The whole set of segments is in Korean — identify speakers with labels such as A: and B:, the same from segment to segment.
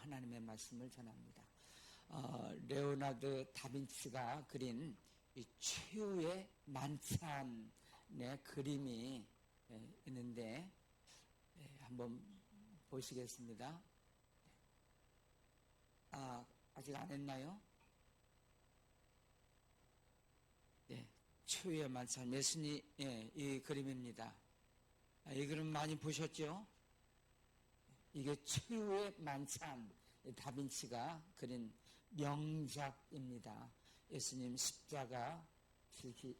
A: 하나님의 말씀을 전합니다. 레오나르도 다빈치가 그린 이 최후의 만찬의 그림이 있는데 한번 보시겠습니다. 아직 안 했나요? 네, 최후의 만찬, 예수님, 이 그림입니다. 이 그림 많이 보셨죠? 이게 최후의 만찬, 다빈치가 그린 명작입니다. 예수님 십자가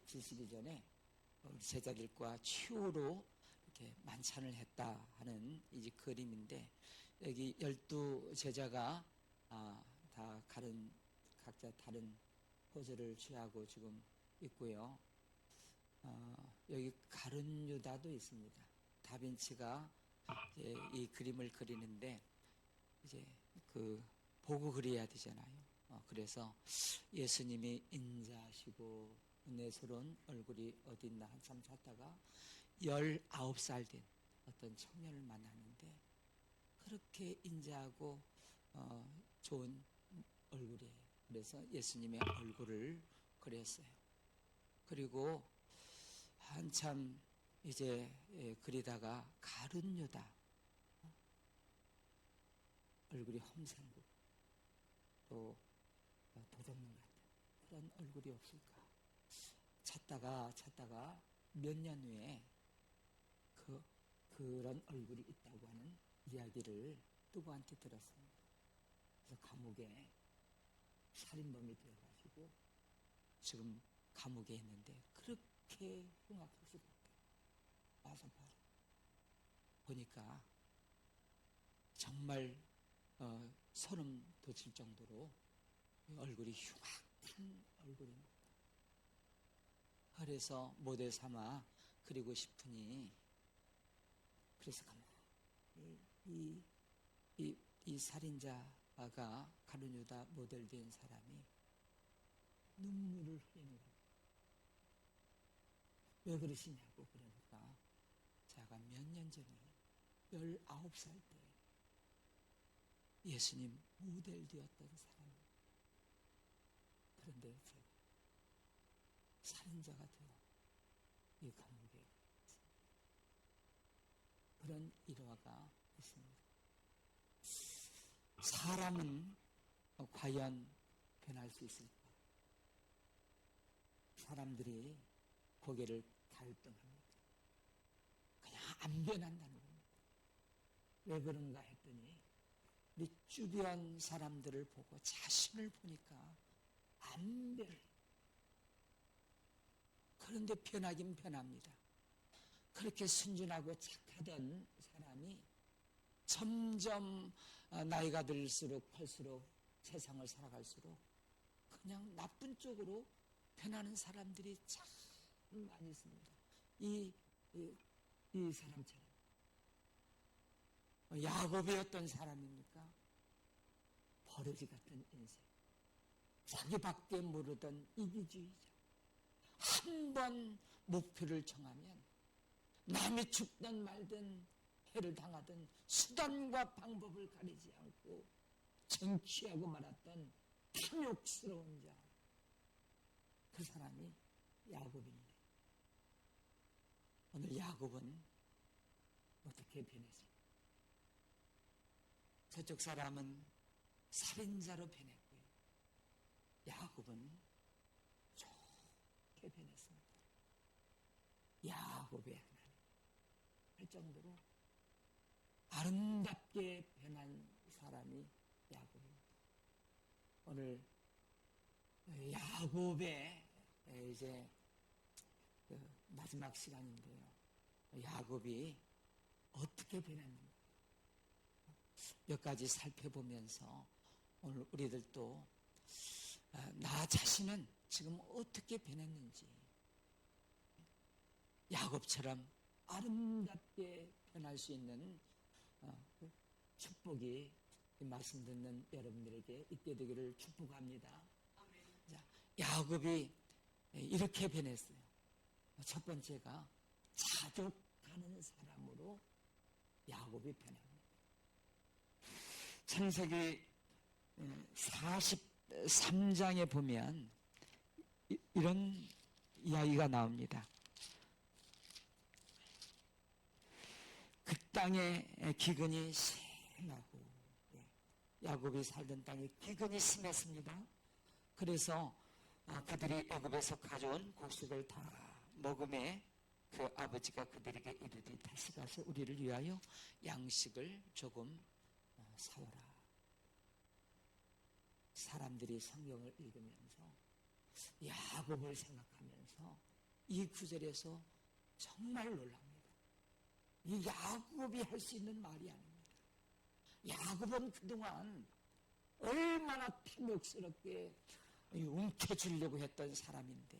A: 지시기 전에 우리 제자들과 최후로 이렇게 만찬을 했다 하는 이 그림인데, 여기 12제자가 다 각자 다른 포즈를 취하고 지금 있고요. 여기 가룟 유다도 있습니다. 다빈치가 이제 이 그림을 그리는데 이제 보고 그려야 되잖아요. 그래서 예수님이 인자하시고 은혜스러운 얼굴이 어딨나 한참 찾다가 19살 된 어떤 청년을 만났는데 그렇게 인자하고 좋은 얼굴이에요. 그래서 예수님의 얼굴을 그렸어요. 그리고 한참 이제 그리다가 가룟 유다 얼굴이 험상궂 또 도둑놈 같은 그런 얼굴이 없을까 찾다가 몇 년 후에 그런 얼굴이 있다고 하는 이야기를 누구한테 들었습니다. 그래서 감옥에 살인범이 되어가지고 지금 감옥에 있는데 그렇게 흉악할 수밖에 와서 보니까 정말 소름 돋을 정도로 얼굴이 흉악한 얼굴입니다. 그래서 모델 삼아 그리고 싶으니 그래서 가만히 이 살인자가 가룟 유다 모델 된 사람이 눈물을 흘리는 거예요. 왜 그러시냐고. 그러니까 제가 몇 년 전에 19살 때 예수님 모델 되었던 사람입니다. 그런데 제가 살인자가 되어 이 감옥에 있습니다. 그런 일화가 있습니다. 사람은 과연 변할 수 있을까? 사람들이 고개를 갈등합니다. 그냥 안 변한다는 겁니다. 왜 그런가 했더니 우리 주변 사람들을 보고 자신을 보니까 안 변해. 그런데 변하긴 변합니다. 그렇게 순진하고 착하던 사람이 점점 나이가 들수록 클수록 세상을 살아갈수록 그냥 나쁜 쪽으로 변하는 사람들이 참 많이 있습니다. 이 사람처럼 야곱이었던 사람입니까? 버러지 같은 인생, 자기밖에 모르던 이기주의자. 한 번 목표를 정하면 남이 죽든 말든 해를 당하든 수단과 방법을 가리지 않고 정취하고 말았던 탐욕스러운 자, 그 사람이 야곱입니다. 오늘 야곱은 어떻게 변했습니까? 저쪽 사람은 살인자로 변했고요. 야곱은 좋게 변했습니다. 야곱의 하나님 할 정도로 아름답게 변한 사람이 야곱입니다. 오늘 야곱의 이제 마지막 시간인데요. 야곱이 어떻게 변했는가 몇 가지 살펴보면서 오늘 우리들도 나 자신은 지금 어떻게 변했는지 야곱처럼 아름답게 변할 수 있는 축복이 말씀 듣는 여러분들에게 있게 되기를 축복합니다. 자, 야곱이 이렇게 변했어요. 첫 번째가 자족하는 사람으로 야곱이 변합니다. 창세기 43장에 보면 이런 이야기가 나옵니다. 그 땅에 기근이 심하고 야곱이 살던 땅에 기근이 심했습니다. 그래서 그들이 애굽에서 가져온 곡식을 다 먹음에 그 아버지가 그들에게 이르되 다시 가서 우리를 위하여 양식을 조금 사오라. 사람들이 성경을 읽으면서 야곱을 생각하면서 이 구절에서 정말 놀랍니다. 이 야곱이 할 수 있는 말이 아닙니다. 야곱은 그동안 얼마나 탐욕스럽게 움켜쥐려고 했던 사람인데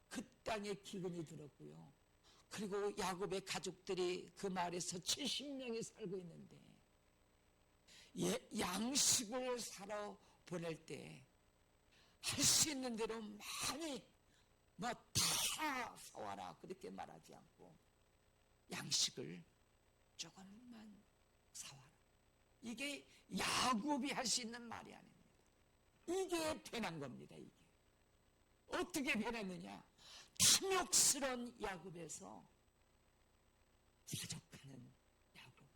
A: 그 땅에 기근이 들었고요. 그리고 야곱의 가족들이 그 마을에서 70명이 살고 있는데 양식을 사러 보낼 때 할 수 있는 대로 많이 다 사와라 그렇게 말하지 않고 양식을 조금만 사와라. 이게 야곱이 할 수 있는 말이 아닙니다. 이게 변한 겁니다. 이게 어떻게 변했느냐? 탐욕스러운 야곱에서 사족하는 야곱,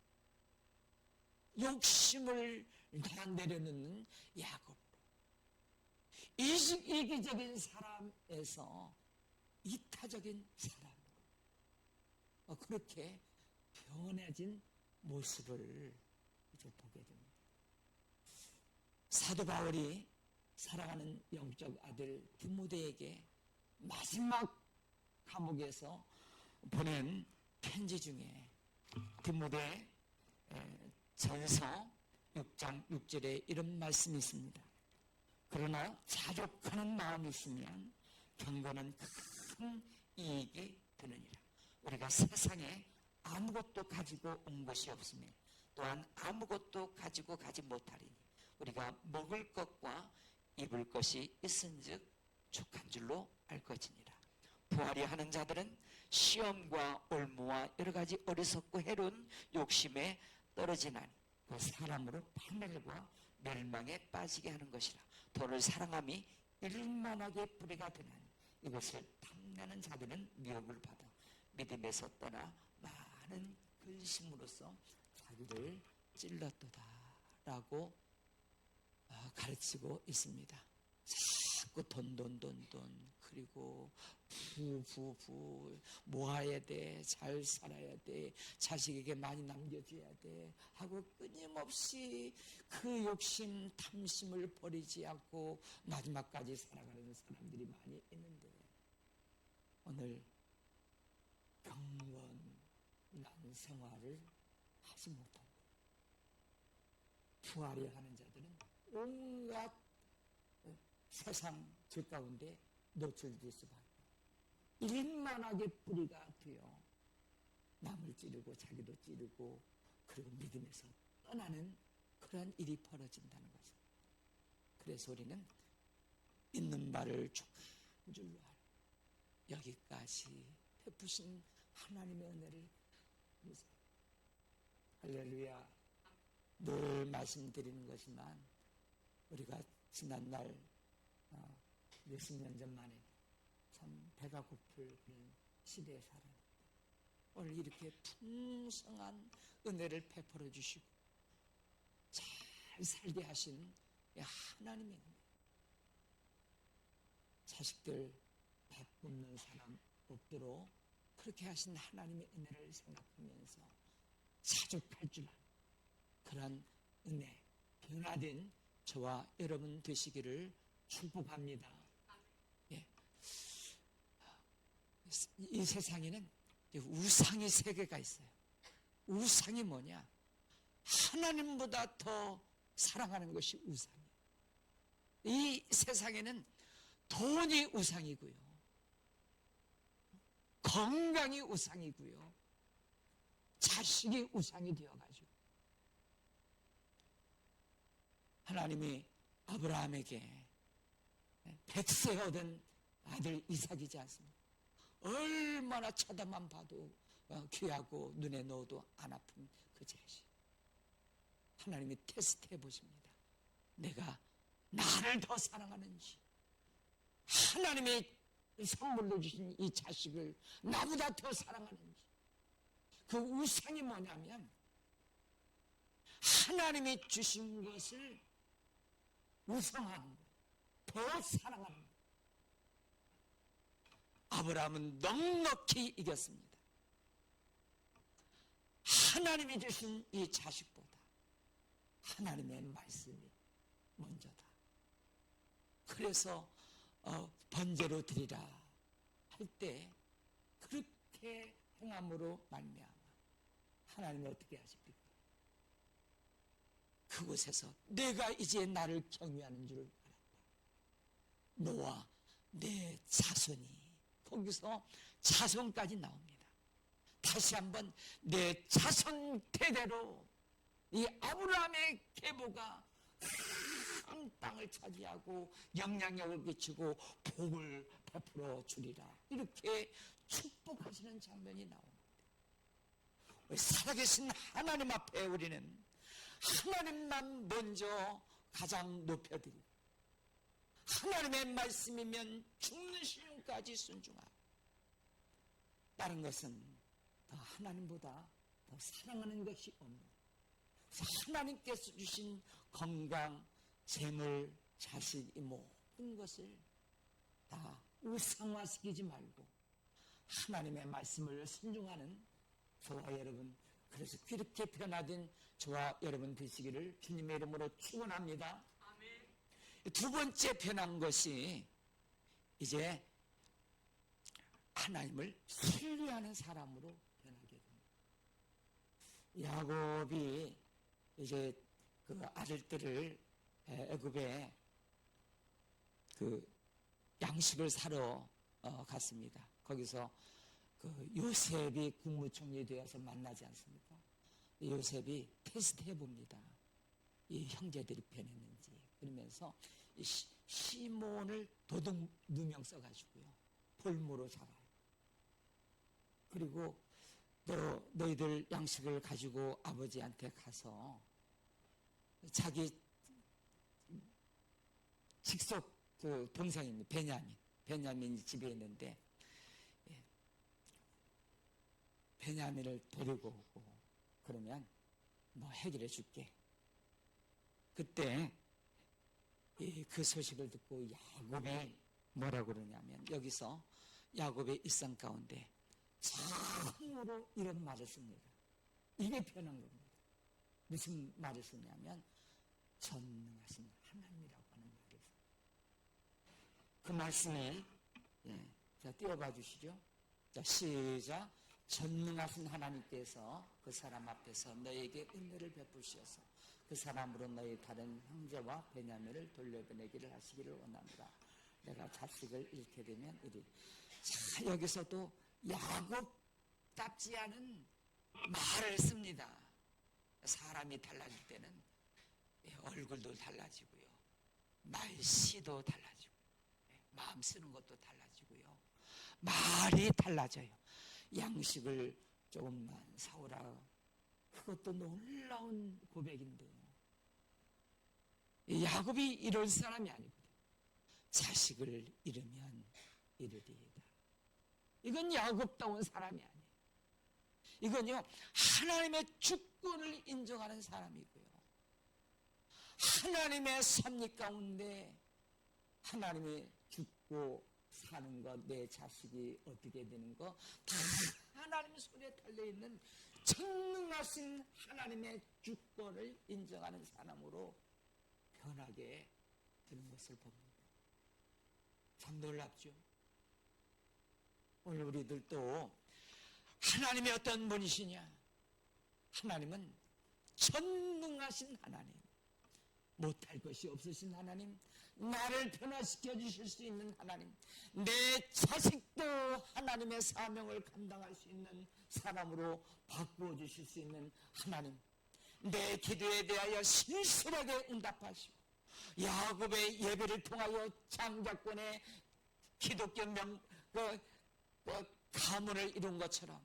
A: 욕심을 다 내려놓는 야곱, 이기적인 사람에서 이타적인 사람으로 그렇게 변해진 모습을 이제 보게 됩니다. 사도 바울이 사랑하는 영적 아들 디모데에게 마지막 감옥에서 보낸 편지 중에 디모데 전서 6장 6절에 이런 말씀이 있습니다. 그러나 자족하는 마음이 있으면 경건은 큰 이익이 되느니라. 우리가 세상에 아무것도 가지고 온 것이 없으며 또한 아무것도 가지고 가지 못하리니 우리가 먹을 것과 입을 것이 있은즉 족한 줄로 알 것이니라. 부활이 하는 자들은 시험과 올무와 여러 가지 어리석고 해로운 욕심에 떨어지나니 그 사람으로 파멸과 멸망에 빠지게 하는 것이라. 돈을 사랑함이 일만하게 뿌리가 되나니 이것을 탐내는 자들은 미혹을 받아 믿음에서 떠나 많은 근심으로써 자기를 찔렀도다 라고 가르치고 있습니다. 자꾸 돈 그리고 부 모아야 돼, 잘 살아야 돼, 자식에게 많이 남겨줘야 돼 하고 끊임없이 그 욕심 탐심을 버리지 않고 마지막까지 살아가는 사람들이 많이 있는데 오늘 경건한 생활을 하지 못한다. 부활이 하는 자들은 온갖 세상 질 가운데 노출될 수밖에 일만하게 뿌리가 되어 남을 찌르고 자기도 찌르고 그리고 믿음에서 떠나는 그러한 일이 벌어진다는 것입니다. 그래서 우리는 있는 말을 족한 줄로 알고 여기까지 베푸신 하나님의 은혜를 할렐루야. 늘 말씀드리는 것이지만 우리가 지난날 몇십 년 전 만에 참 배가 고플 그런 시대에 살아요. 오늘 이렇게 풍성한 은혜를 베풀어 주시고 잘 살게 하신 하나님의 은혜. 자식들 밥 굶는 사람 없도록 그렇게 하신 하나님의 은혜를 생각하면서 자족할 줄 아는 그런 은혜, 변화된 저와 여러분 되시기를 축복합니다. 예. 이 세상에는 우상의 세계가 있어요. 우상이 뭐냐? 하나님보다 더 사랑하는 것이 우상이에요. 이 세상에는 돈이 우상이고요, 건강이 우상이고요, 자식이 우상이 되어가지고 하나님이 아브라함에게 100세 얻은 아들 이삭이지 않습니까? 얼마나 쳐다만 봐도 귀하고 눈에 넣어도 안 아픈 그 자식. 하나님이 테스트해 보십니다. 내가 나를 더 사랑하는지, 하나님의 선물로 주신 이 자식을 나보다 더 사랑하는지. 그 우상이 뭐냐면 하나님이 주신 것을 우상하는 거예요. 더 사랑하는 거예요. 아브라함은 넉넉히 이겼습니다. 하나님이 주신 이 자식보다 하나님의 말씀이 먼저다. 그래서 번제로 드리라 할 때 그렇게 행함으로 말미암아 하나님이 어떻게 하십니까? 그곳에서 내가 이제 나를 경외하는 줄 알았다. 너와 내 자손이, 거기서 자손까지 나옵니다. 다시 한번 내 자손 대대로 이 아브라함의 계보가 큰 땅을 차지하고 영향력을 끼치고 복을 베풀어 주리라. 이렇게 축복하시는 장면이 나옵니다. 살아계신 하나님 앞에 우리는 하나님만 먼저 가장 높여드리고 하나님의 말씀이면 죽는 시름까지 순종하고 다른 것은 더 하나님보다 더 사랑하는 것이 없는, 하나님께서 주신 건강, 재물, 자식, 이 모든 것을 다 우상화시키지 말고 하나님의 말씀을 순종하는 저와 여러분, 그래서 그렇게 변화된 저와 여러분 되시기를 주님의 이름으로 축원합니다. 두 번째 변한 것이 이제 하나님을 신뢰하는 사람으로 변하게 됩니다. 야곱이 이제 그 아들들을 애굽에 그 양식을 사러 갔습니다. 거기서 그 요셉이 국무총리 되어서 만나지 않습니까? 요셉이 테스트해 봅니다. 이 형제들이 변했는지. 그러면서 이 시몬을 도둑 누명 써가지고요, 볼모로 잡아요. 그리고 너희들 양식을 가지고 아버지한테 가서 자기 직속 그 동생입니다. 베냐민이 집에 있는데 베냐민을 데리고 오고 그러면 너 해결해 줄게. 그때 그 소식을 듣고 야곱이 뭐라고 그러냐면, 여기서 야곱의 일상 가운데 참으로 이런 말을 씁니다. 이게 변한 겁니다. 무슨 말을 쓰냐면 전능하신 하나님이라고 하는 말을 씁니다. 그 말씀이 자, 띄워봐 주시죠. 자, 시작. 전능하신 하나님께서 그 사람 앞에서 너에게 은혜를 베푸시어서 그 사람으로 너희 다른 형제와 베냐민을 돌려보내기를 하시기를 원합니다. 내가 자식을 잃게 되면 이리. 자, 여기서도 야곱답지 않은 말을 씁니다. 사람이 달라질 때는 얼굴도 달라지고요, 말씨도 달라지고, 마음 쓰는 것도 달라지고요, 말이 달라져요. 양식을 조금만 사오라. 그것도 놀라운 고백인데요, 야곱이 이런 사람이 아니거든요. 자식을 잃으면 이르리이다. 이건 야곱다운 사람이 아니에요. 이건요, 하나님의 주권을 인정하는 사람이고요, 하나님의 섭리 가운데 하나님의 죽고 사는 것, 내 자식이 어떻게 되는 것, 다 하나님 손에 달려있는 전능하신 하나님의 주권을 인정하는 사람으로 변하게 되는 것을 봅니다. 참 놀랍죠? 오늘 우리들도 하나님이 어떤 분이시냐? 하나님은 전능하신 하나님, 못할 것이 없으신 하나님, 나를 변화시켜 주실 수 있는 하나님, 내 자식도 하나님의 사명을 감당할 수 있는 사람으로 바꾸어 주실 수 있는 하나님, 내 기도에 대하여 신실하게 응답하시고 야곱의 예배를 통하여 장자권의 기독교 가문을 이룬 것처럼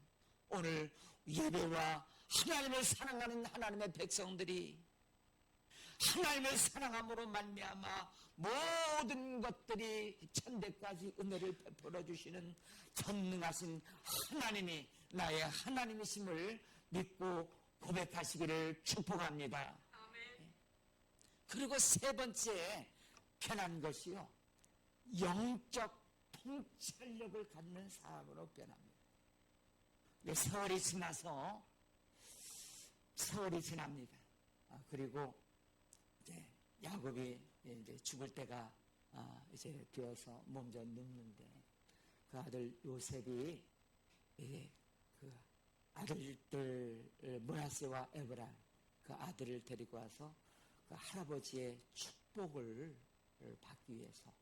A: 오늘 예배와 하나님을 사랑하는 하나님의 백성들이 하나님을 사랑함으로 말미암아 모든 것들이 천대까지 은혜를 베풀어 주시는 전능하신 하나님이 나의 하나님이심을 믿고 고백하시기를 축복합니다. 그리고 세 번째 변한 것이요, 영적 통찰력을 갖는 사람으로 변합니다. 세월이 지납니다. 그리고 이제 야곱이 이제 죽을 때가 이제 되어서 몸져 눕는데, 그 아들 요셉이 이제 그 아들들 므낫세와 에브라 그 아들을 데리고 와서 그 할아버지의 축복을 받기 위해서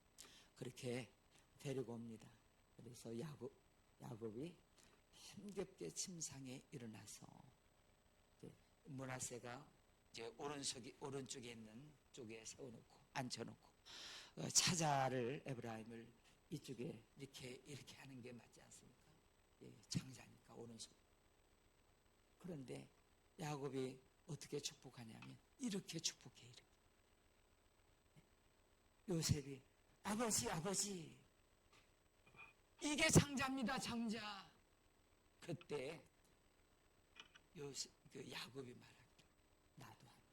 A: 그렇게 데리고 옵니다. 그래서 야곱이 힘겹게 침상에 일어나서 므낫세가 이제 오른쪽에 있는 쪽에 세워놓고 앉혀놓고 차자를 에브라임을 이쪽에 이렇게 하는 게 맞지 않습니까? 장자니까 오른손. 그런데 야곱이 어떻게 축복하냐면 이렇게 축복해. 이렇게. 요셉이 아버지 이게 장자입니다. 장자. 그때 야곱이 말합니다. 나도 한다.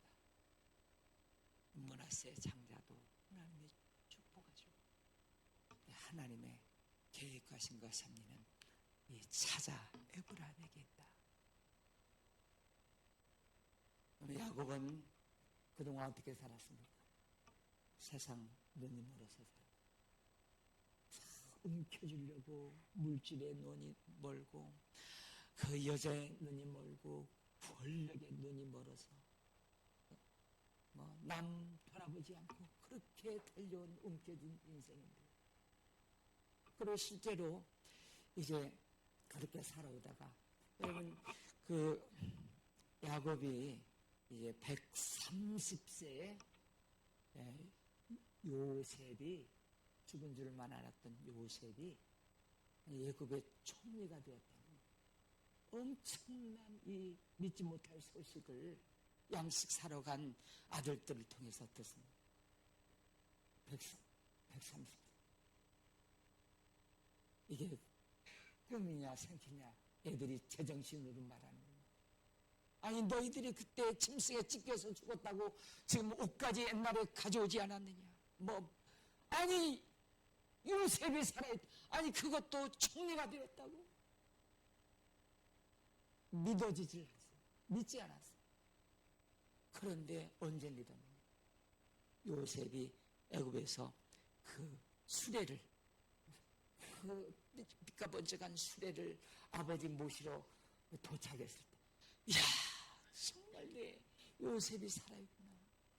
A: 므낫세 장자도 하나님이 축복하시고 하나님의 계획하신 것 섭리는 이 차자 에브라임에게 있다. 야곱은 그동안 어떻게 살았습니까? 세상 눈이 멀어서 움켜쥐려고 물질의 눈이 멀고 그 여자의 눈이 멀고 권력의 눈이 멀어서 남 돌아보지 않고 그렇게 달려온 움켜진 인생인데, 그리고 실제로 이제 그렇게 살아오다가 여러분 그 야곱이 이제 130세에 요셉이 죽은 줄만 알았던 요셉이 애굽의 총리가 되었다는 엄청난 이 믿지 못할 소식을 양식 사러 간 아들들을 통해서 듣습니다. 130세. 이게 꿈이냐 생기냐 애들이 제정신으로 말하는 거예요. 아니 너희들이 그때 짐승에 찢겨서 죽었다고 지금 옷까지 옛날에 가져오지 않았느냐. 아니 요셉이 살아있다. 아니 그것도 총리가 되었다고. 믿어지질 않았어요. 믿지 않았어요. 그런데 언제 믿었느냐. 요셉이 애굽에서 그 수레를, 그 삐까번쩍한 수레를 아버지 모시러 도착했을 때, 이야 정말 내 요셉이 살아있구나.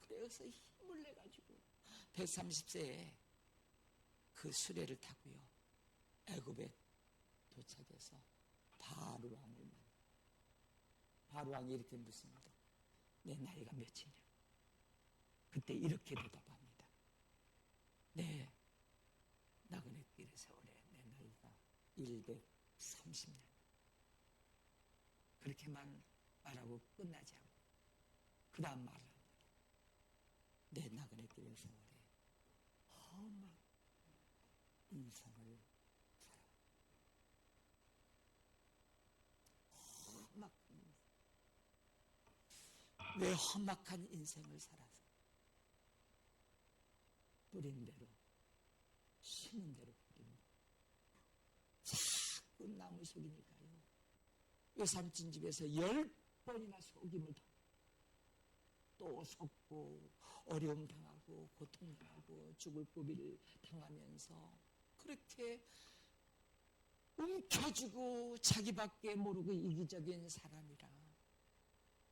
A: 그래서 힘을 내가지고 130세에 그 수레를 타고요 애굽에 도착해서 바로 왕을 만나. 바로 왕이 이렇게 묻습니다. 내 나이가 몇이냐? 그때 이렇게 대답합니다. 내 나그네 길의 세월에 내 나이가 130년. 그렇게만 말하고 끝나지 않고 그 다음 말을 합니다. 내 나그네 길의 세월에 험한 인생을 살아. 험악한 인생. 왜 험악한 인생을 살아서 뿌린 대로 쉬는 대로 뿌립니다. 자꾸 나무 속이니까요. 요삼촌 집에서 10번이나 속임을 당하고 또 속고 어려움 당하고 고통 당하고 죽을 고비를 당하면서 그렇게 움켜쥐고 자기밖에 모르고 이기적인 사람이라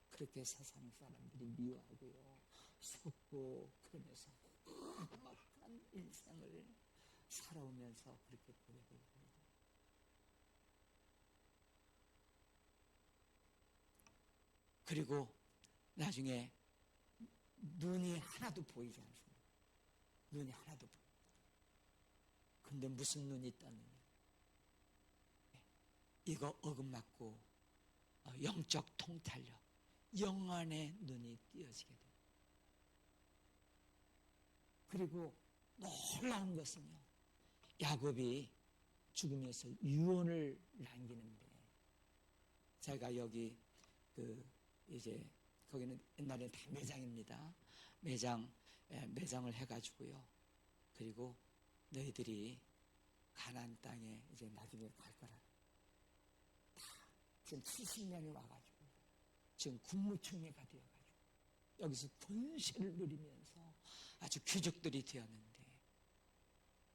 A: 그렇게 세상 사람들이 미워하고요 속고 그러면서 험악한 인생을 살아오면서 그렇게 고백을 합니다. 그리고 나중에 눈이 하나도 보이지 않습니다. 눈이 하나도 보입니다. 근데 무슨 눈이 떴느냐. 이거 어긋맞고 영적 통찰력, 영안의 눈이 띄어지게 됩니다. 그리고 놀라운 것은요, 야곱이 죽으면서 유언을 남기는데, 제가 여기 이제 거기는 옛날에는 다 매장입니다. 매장을 해가지고요. 그리고 너희들이 가나안 땅에 이제 나중에 갈 거라. 다 지금 70년이 와가지고 지금 국무총리가 되어가지고 여기서 권세를 누리면서 아주 귀족들이 되었는데,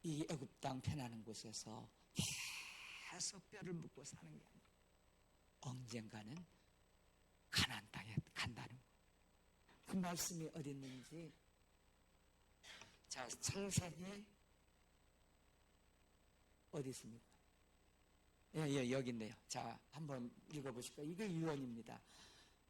A: 이 애굽 땅 편하는 곳에서 계속 뼈를 묻고 사는 게 아니라 언젠가는 가나안 땅에 간다는 거예요. 그 말씀이 어디 있는지, 자, 창세기 어디 있습니까? 예, 여기 있네요. 자, 한번 읽어보실까요? 이게 유언입니다.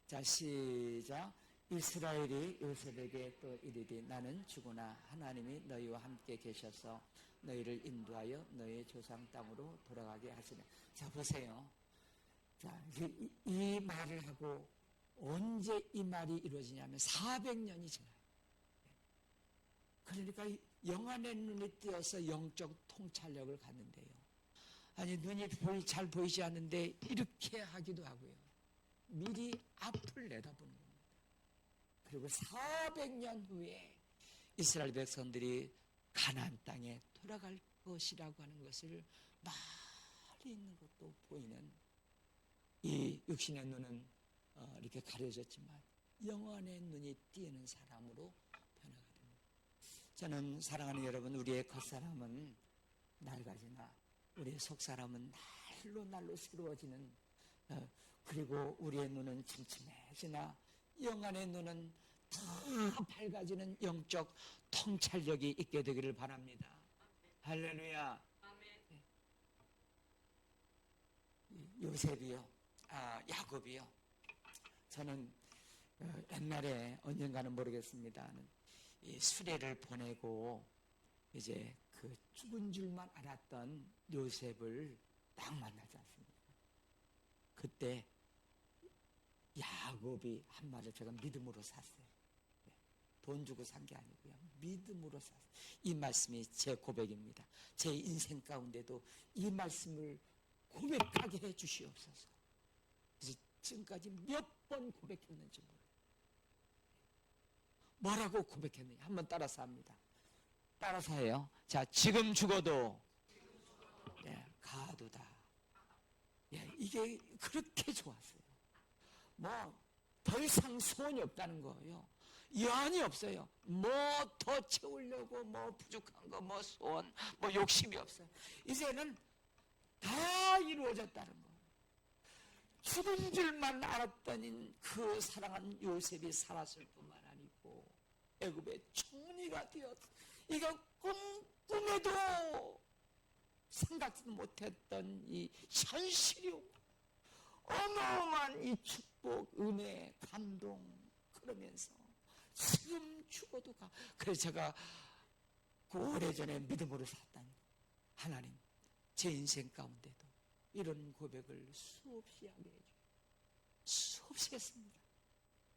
A: 자, 시작. 이스라엘이 요셉에게 또 이르되 나는 죽으나 하나님이 너희와 함께 계셔서 너희를 인도하여 너희의 조상 땅으로 돌아가게 하시네. 자, 보세요. 자, 이 말을 하고 언제 이 말이 이루어지냐면 400년이 지나요. 그러니까 영안의 눈이 띄어서 영적 통찰력을 갖는데요. 아니, 눈이 잘 보이지 않는데 이렇게 하기도 하고요. 미리 앞을 내다보는 겁니다. 그리고 400년 후에 이스라엘 백성들이 가나안 땅에 돌아갈 것이라고 하는 것을 말이 있는 것도 보이는, 이 육신의 눈은 이렇게 가려졌지만 영안의 눈이 띄는 사람으로 변화가 됩니다. 저는 사랑하는 여러분, 우리의 겉사람은 낡아지나 우리의 속사람은 날로 새로워지는, 그리고 우리의 눈은 침침해지나 영안의 눈은 더 밝아지는 영적 통찰력이 있게 되기를 바랍니다. 할렐루야. 요셉이요, 야곱이요. 저는 옛날에 언젠가는 모르겠습니다. 이 수레를 보내고 이제 그 죽은 줄만 알았던 요셉을 딱 만나지 않습니까? 그때 야곱이 한 말을 제가 믿음으로 샀어요. 돈 주고 산 게 아니고요. 믿음으로 샀어요. 이 말씀이 제 고백입니다. 제 인생 가운데도 이 말씀을 고백하게 해 주시옵소서. 그래서 지금까지 몇 번 고백했는지 모르겠어요. 뭐라고 고백했느냐? 한번 따라서 합니다. 따라서 해요. 자, 지금 죽어도 가도다. 이게 그렇게 좋았어요. 더 이상 소원이 없다는 거예요. 여한이 없어요. 뭐 더 채우려고 부족한 거 소원 욕심이 없어요. 이제는 다 이루어졌다는 거예요. 죽은 줄만 알았더니 그 사랑한 요셉이 살았을 뿐만 아니고 애굽의 총리가 되었어. 이거 꿈에도 생각지도 못했던 이 현실이 어마어마한 이 축복, 은혜, 감동, 그러면서 지금 죽어도 가. 그래서 제가 그 오래전에 믿음으로 샀다니, 하나님 제 인생 가운데도 이런 고백을 수없이 하게 해주고 수없이 했습니다.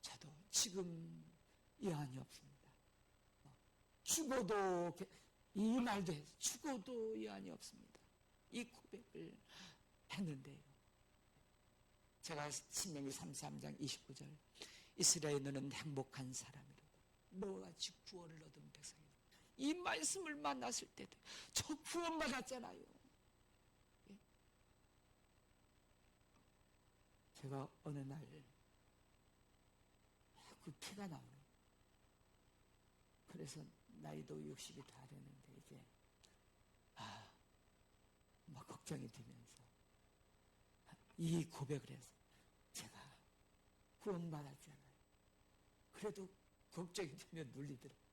A: 저도 지금 여한이 없습니다. 죽어도, 이 말도 해서 죽어도 여한이 없습니다. 이 고백을 했는데요. 제가 신명기 33장 29절, 이스라엘 너는 행복한 사람이로다. 너와 같이 구원을 얻은 백성이다. 이 말씀을 만났을 때도 저 구원받았잖아요. 제가 어느 날 그 피가 나오네. 그래서 나이도 60이 다 됐는데 이제 막 걱정이 되면서 이 고백을 해서 제가 구원받았잖아요. 그래도 걱정이 되면 눌리더라고요.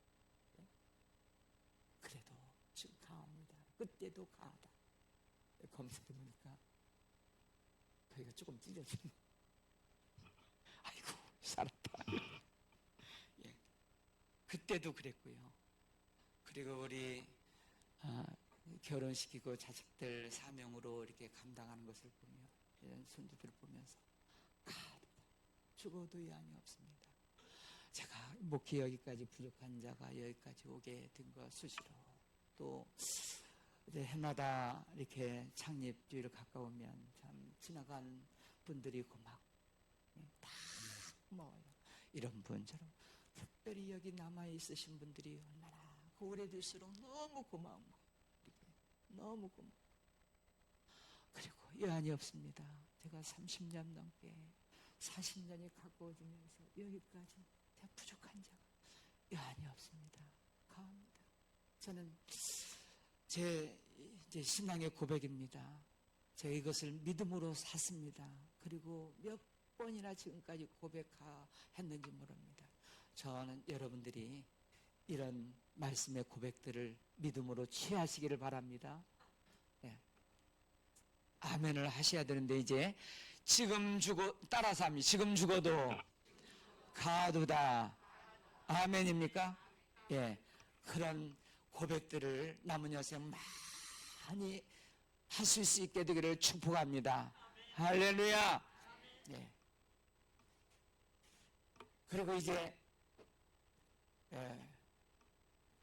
A: 그래도 지금 강합니다. 그때도 강하다. 검색해보니까 거기가 조금 찢어지네. 아이고, 살았다. 그때도 그랬고요. 그리고 우리 결혼시키고 자식들 사명으로 이렇게 감당하는 것을 보며, 이런 손주들을 보면서 죽어도 여한이 없습니다. 제가 목회 여기까지 부족한 자가 여기까지 오게 된 것 수시로, 또 이제 해마다 이렇게 창립주의를 가까우면 참 지나간 분들이 고맙고 다 고마워요. 이런 분처럼 특별히 여기 남아 있으신 분들이 얼마나 오래될수록 너무 고마운 거예요. 너무 고마워. 그리고 여한이 없습니다. 제가 30년 넘게 40년이 가까워지면서 여기까지 제가 부족한 자가 여한이 없습니다. 감사합니다. 저는 제 이제 신앙의 고백입니다. 제가 이것을 믿음으로 샀습니다. 그리고 몇 번이나 지금까지 고백했는지 모릅니다. 저는 여러분들이 이런 말씀의 고백들을 믿음으로 취하시기를 바랍니다. 네. 아멘을 하셔야 되는데, 이제 지금 따라서 합니다. 지금 죽어도 가두다. 아멘입니까? 예. 그런 고백들을 남은 여생 많이 하실 수 있게 되기를 축복합니다. 할렐루야. 예. 그리고 이제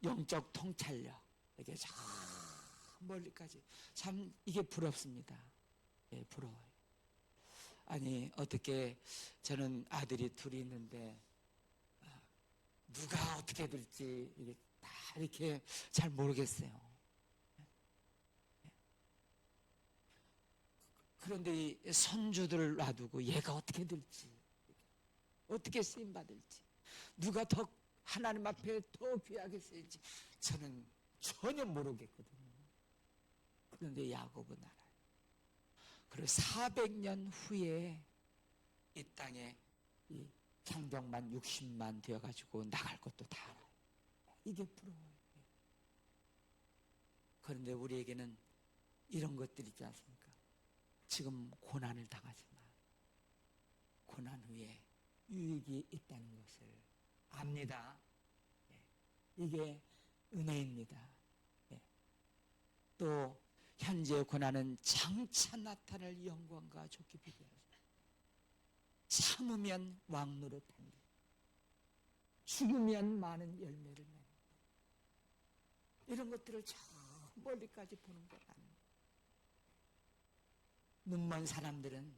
A: 영적 통찰력, 이게 저 멀리까지, 참 이게 부럽습니다. 예, 부러워요. 아니, 어떻게, 저는 아들이 둘이 있는데 누가 어떻게 될지 이게 다 이렇게 잘 모르겠어요. 그런데 이 손주들을 놔두고 얘가 어떻게 될지, 어떻게 쓰임 받을지, 누가 더 하나님 앞에 더 귀하게 쓰일지 저는 전혀 모르겠거든요. 그런데 야곱은 알아요. 그리고 400년 후에 이 땅에 이 장병만 60만 되어가지고 나갈 것도 다 알아요. 이게 부러워요. 그런데 우리에게는 이런 것들이 있지 않습니까? 지금 고난을 당하지만 고난 후에 유익이 있다는 것을 압니다. 이게 은혜입니다. 또 현재의 고난은 장차 나타날 영광과 좋게 비교하죠. 참으면 왕노릇한다. 죽으면 많은 열매를 맺는다. 이런 것들을 저 멀리까지 보는 것 아닙니다. 눈먼 사람들은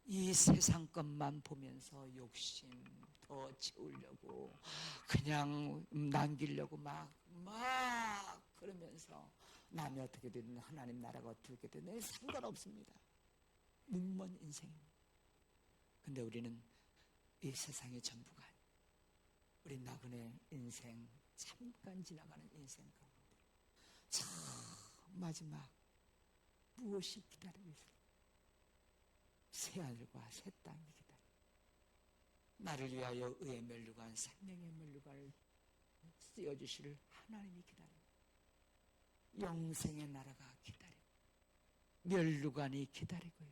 A: 이 세상 것만 보면서 욕심 더 채우려고 그냥 남기려고 막 그러면서 남이 어떻게 되든 하나님 나라가 어떻게 되든 상관없습니다. 눈먼 인생입니다. 근데 우리는 이 세상의 전부가 아니에요. 우리 나그네 인생, 잠깐 지나가는 인생 가운데 저 마지막 무엇이 기다리고 있을까? 새하늘과 새 땅이 기다려. 나를 위하여 의의 면류관, 생명의 면류관을 쓰여주시를 하나님이 기다려요. 영생의 나라가 기다리고 면류관이 기다리고요.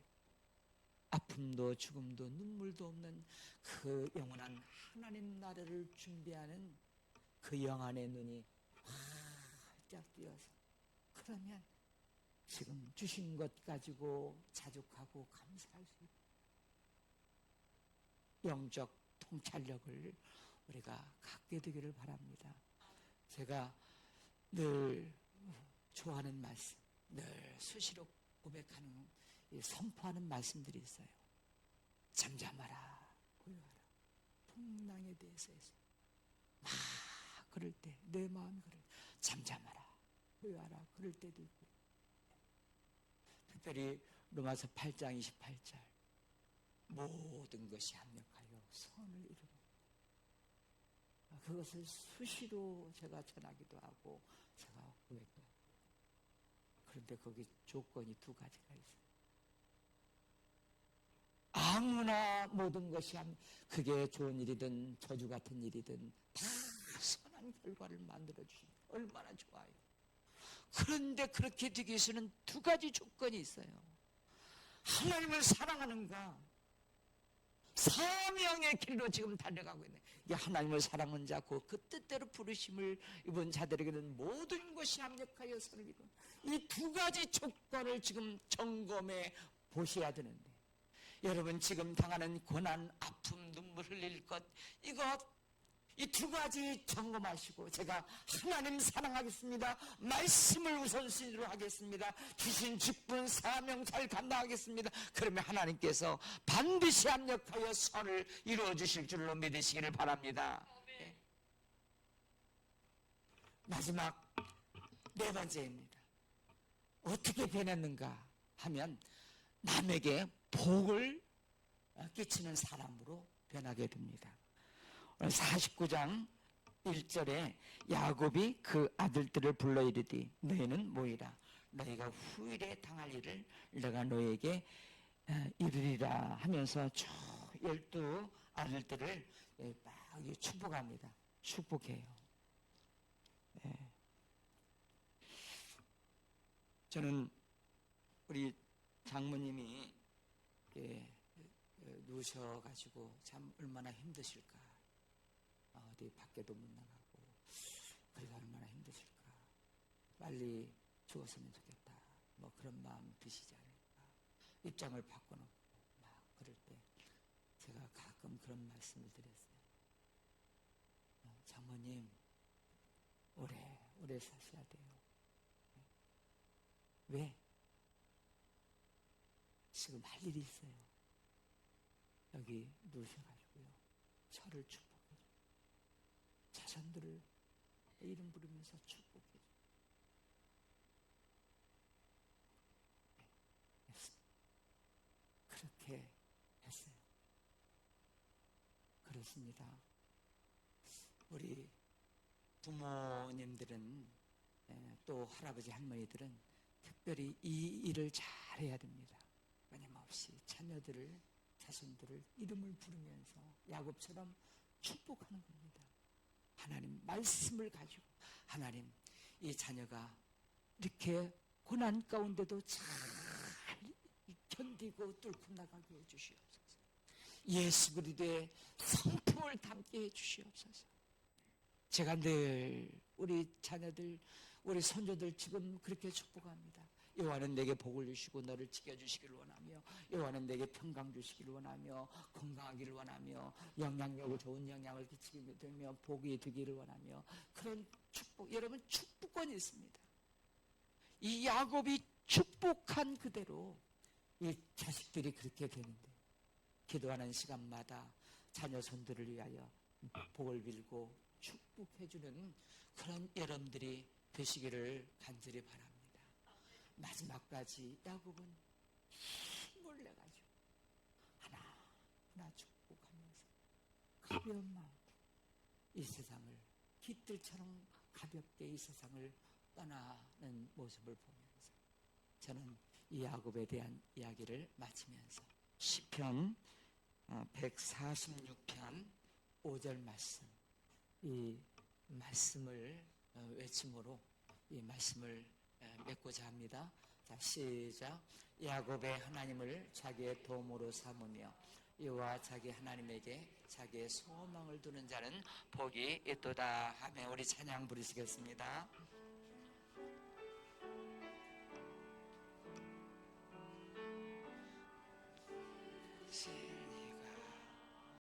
A: 아픔도 죽음도 눈물도 없는 그 영원한 하나님 나라를 준비하는 그 영안의 눈이 활짝 띄어서, 그러면 지금 주신 것 가지고 자족하고 감사할 수 있고 영적 통찰력을 우리가 갖게 되기를 바랍니다. 제가 늘 좋아하는 말씀, 늘 수시로 고백하는, 선포하는 말씀들이 있어요. 잠잠하라, 고요하라. 풍랑에 대해서 해서 막 그럴 때, 내 마음 그럴 때 잠잠하라, 고요하라 그럴 때도 있고, 특별히 로마서 8장 28절 모든 것이 합력하여 선을 이루는, 그것을 수시로 제가 전하기도 하고 제가 고백도 하고. 그런데 거기 조건이 두 가지가 있어요. 아무나 모든 것이 그게 좋은 일이든 저주 같은 일이든 다 선한 결과를 만들어주시면 얼마나 좋아요. 그런데 그렇게 되기 위해서는 두 가지 조건이 있어요. 하나님을 사랑하는가, 사명의 길로 지금 달려가고 있는, 이게 하나님을 사랑하는 자고 그 뜻대로 부르심을 입은 자들에게는 모든 것이 합력하여 선을 이루는, 이 두 가지 조건을 지금 점검해 보셔야 되는데, 여러분 지금 당하는 고난, 아픔, 눈물 흘릴 것, 이거 이 두 가지 점검하시고 제가 하나님 사랑하겠습니다. 말씀을 우선순위로 하겠습니다. 주신 직분 사명 잘 감당하겠습니다. 그러면 하나님께서 반드시 합력하여 선을 이루어 주실 줄로 믿으시기를 바랍니다. 예. 마지막 네 번째입니다. 어떻게 변했는가 하면 남에게 복을 끼치는 사람으로 변하게 됩니다. 오늘 49장 1절에 야곱이 그 아들들을 불러 이르되 너희는 모이라. 너희가 후일에 당할 일을 내가 너희에게 이르리라 하면서 저 12 아들들을 막 축복합니다. 축복해요. 저는 우리 장모님이 누우셔가지고 참 얼마나 힘드실까. 어디 밖에도 못 나가고 그래서 얼마나 힘드실까. 빨리 죽었으면 좋겠다. 뭐 그런 마음 드시지 않을까. 입장을 바꿔놓고 막 그럴 때 제가 가끔 그런 말씀을 드렸어요. 장모님 오래 사셔야 돼요. 왜? 지금 할 일이 있어요. 여기 누우셔가지고요. 저를 축복해줘. 자손들을 이름 부르면서 축복해줘. 그렇게 했어요. 그렇습니다. 우리 부모님들은 또 할아버지 할머니들은 특별히 이 일을 잘 해야 됩니다. 끊임없이 자녀들을 자손들을 이름을 부르면서 야곱처럼 축복하는 겁니다. 하나님 말씀을 가지고 하나님 이 자녀가 이렇게 고난 가운데도 잘 견디고 뚫고 나가게 해주시옵소서. 예수 그리스도의 성품을 담게 해주시옵소서. 제가 늘 우리 자녀들 우리 손주들 지금 그렇게 축복합니다. 여호와는 내게 복을 주시고 너를 지켜주시기를 원하며 여호와는 내게 평강 주시기를 원하며 건강하기를 원하며 영향력을 좋은 영향을 끼치게 되며 복이 되기를 원하며 그런 축복. 여러분 축복권이 있습니다. 이 야곱이 축복한 그대로 이 자식들이 그렇게 되는데 기도하는 시간마다 자녀 손들을 위하여 복을 빌고 축복해주는 그런 여러분들이 되시기를 간절히 바랍니다. 마지막까지 야곱은 힘을 내가지고 하나하나 축복하면서 가벼운 마음 이 세상을 깃들처럼 가볍게 이 세상을 떠나는 모습을 보면서 저는 이 야곱에 대한 이야기를 마치면서 시편 146편 5절 말씀 이 말씀을 외침으로 이 말씀을 맺고자 합니다. 자, 시작. 야곱의 하나님을 자기의 도움으로 삼으며 이와 자기 하나님에게 자기의 소망을 두는 자는 복이 있도다 하며 우리 찬양 부르시겠습니다.